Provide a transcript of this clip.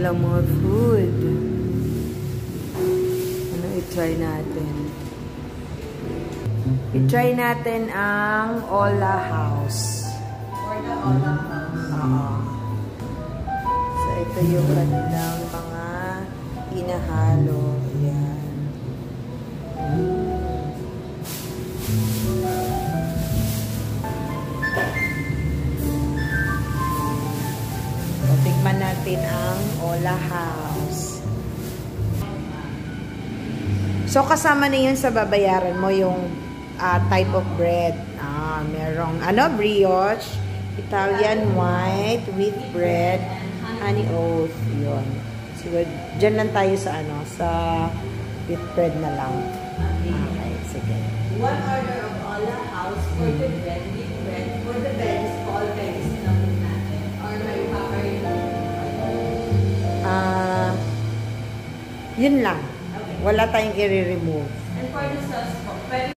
kanilang mga food. Ano i-try natin? I-try natin ang Ola House. Or the Ola House. Oo. So, ito yung kanilang mga inahalo. Ayan. So, tikman natin ang Ola House. So, kasama na yun sa babayaran mo yung type of bread. Merong brioche, Italian white, wheat bread, honey oat. Yun. So, dyan lang tayo sa sa wheat bread na lang. Okay, sige. One order of Ola House for the bread, wheat bread. For the veggies, all veggies na natin. Or may paparin. Yun lang. Okay. Wala tayong i-remove. And for the sauce po, pwede